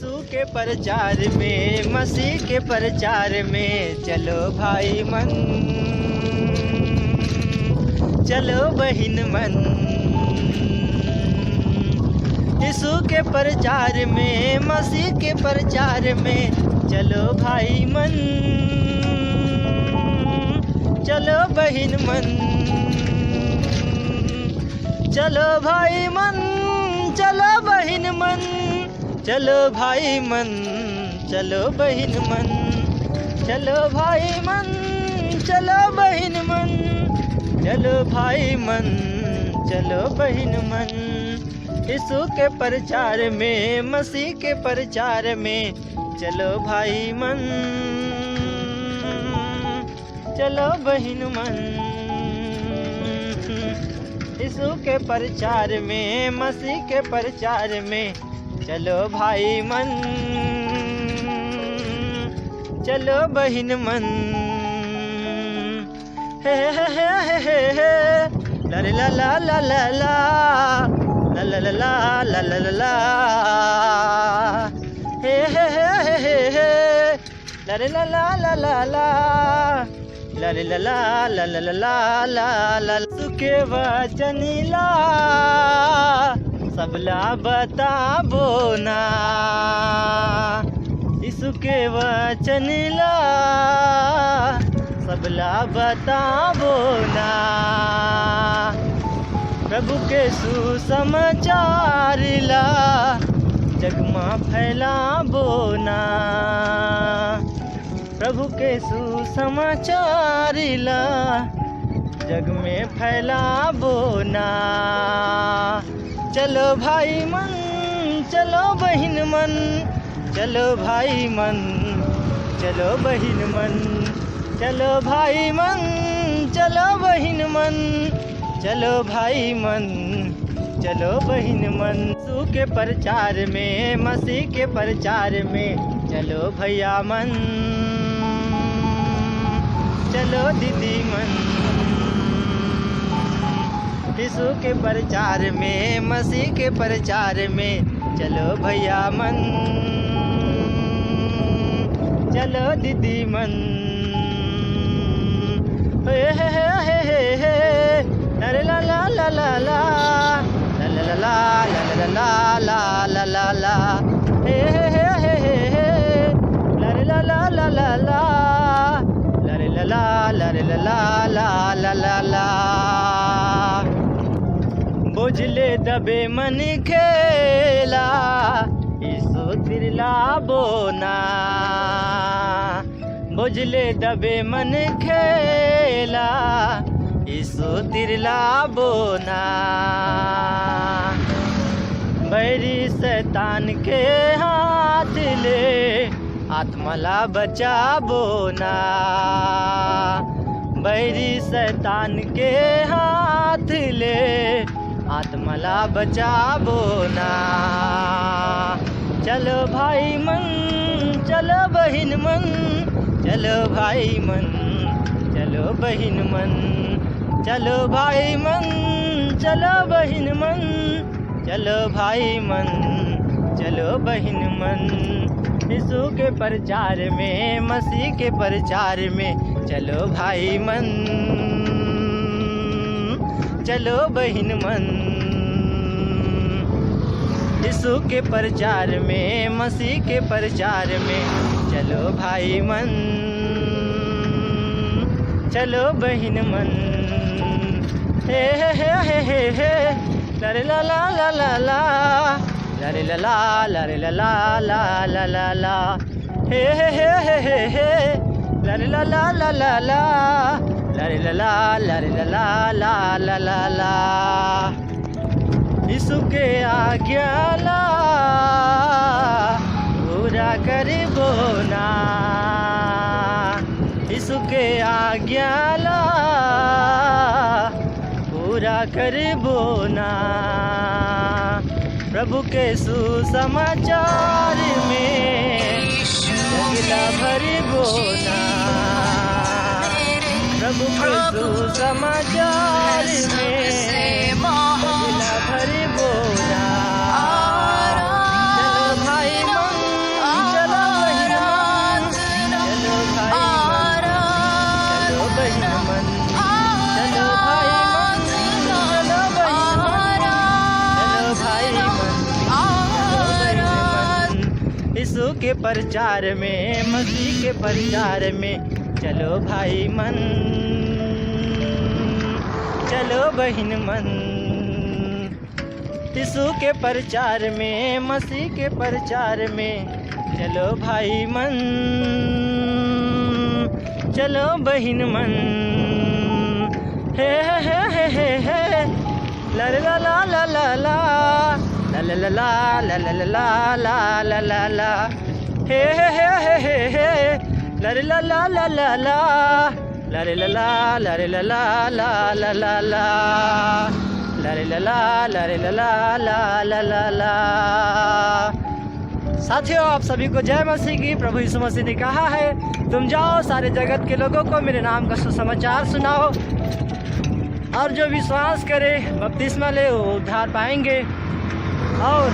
यीशु के प्रचार में, मसीह के प्रचार में, चलो भाई मन, चलो बहिन मन। यीशु के प्रचार में, मसीह के प्रचार में, चलो भाई मन, चलो बहिन मन, चलो भाई मन, चलो बहिन मन, चलो भाई मन, चलो बहिन मन, चलो भाई मन, चलो बहिन मन, चलो भाई मन, चलो बहिन मन। यीशु के प्रचार में, मसीह के प्रचार में, चलो भाई मन, चलो बहिन मन। यीशु के प्रचार में, मसीह के प्रचार में, चलो भाई मन, चलो बहिन मन। हे हे हे हे हे ला ला ला ला ला ला ला ला ला ला ला ला ला हे हे हे हे हे ला ला ला ला ला ला ला ला ला ला ला ला ला ला। सुके वचनिला सबला बताबो ना, यीशु के वचनिला सबला बताबो ना। प्रभु के सुसमाचार ला जगमा फैलाबो ना, प्रभु के सुसमाचार ला जग में फैलाबो ना। चलो भाई मन, चलो बहिन मन, चलो भाई मन, चलो बहिन मन, चलो भाई मन, चलो बहिन मन, चलो भाई मन, चलो बहिन मन। यीशु के प्रचार में, मसीह के प्रचार में, चलो भैया मन, चलो दीदी मन। यीशु के प्रचार में, मसीह के प्रचार में, चलो भैया मन, चलो दीदी मन। हे हे हे हे हे ला ला ला ला ला ला ला ला ला ला ला ला ला ला हे हे हे हे हे ला ला ला ला ला ला ला ला ला ला ला ला ला। बोझले दबे मन खेला, यीशु तिरला बोना। बोझले दबे मन खेला, यीशु तिरला बोना। बैरी शैतान के हाथ ले आत्मला बचाबो ना। बैरी शैतान के हाथ ले आत्मला बचाबो ना। चलो भाई मन, चलो बहिन मन, चलो भाई मन, चलो बहिन मन, चलो भाई मन, चलो बहिन मन, चलो भाई मन, चलो बहिन मन। यीशु के प्रचार में, मसीह के प्रचार में, चलो भाई मन, चलो बहिन मन। यीशु के प्रचार में, मसीह के प्रचार में, चलो भाई मन, चलो बहिन मन। हे हे हे हे हे ला ला ला ला ला ला ला ला ला ला ला ला ला ला ला हे हे हे हे हे ला ला ला ला ला ला ला ला ला ला ला ला ला ला। यीशु के आज्ञा ला पूरा करबो ना। यीशु के आज्ञा ला पूरा करबो ना। प्रभु के सुसमाचार में जगला भरबो ना। प्रभु के सुसमाचार में जगला भरबो ना। चलो भाई मन, यीशु के प्रचार में, मसीह के प्रचार में। चलो भाई मन, चलो बहिन मन, यीशु के प्रचार में, मसीह के प्रचार में। चलो भाई मन, चलो बहिन मन। हे ला ला ला ला ला ला ला ला ला ला ला ला ला ला ला ला, हे ला ला ला ला ला ला ला ला ला ला ला ला ला ला ला ला, ला ला ला ला ला ला ला ला ला। साथियों, आप सभी को जय मसीह की। प्रभु यीशु मसीह ने कहा है, तुम जाओ सारे जगत के लोगों को मेरे नाम का सुसमाचार सुनाओ, और जो विश्वास करे बपतिस्मा ले वो उद्धार पाएंगे, और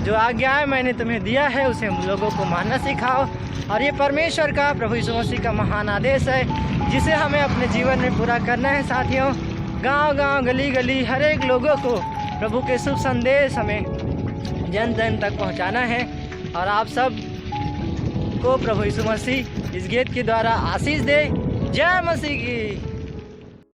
जो आज्ञाएं मैंने तुम्हें दिया है उसे हम लोगों को मानना सिखाओ। और ये परमेश्वर का, प्रभु यीशु मसीह का महान आदेश है, जिसे हमें अपने जीवन में पूरा करना है। साथियों, गांव-गांव, गली-गली, हर एक लोगों को प्रभु के शुभ संदेश हमें जन जन तक पहुंचाना है। और आप सब को प्रभु यीशु मसीह इस गीत के द्वारा आशीष दे। जय मसीह की।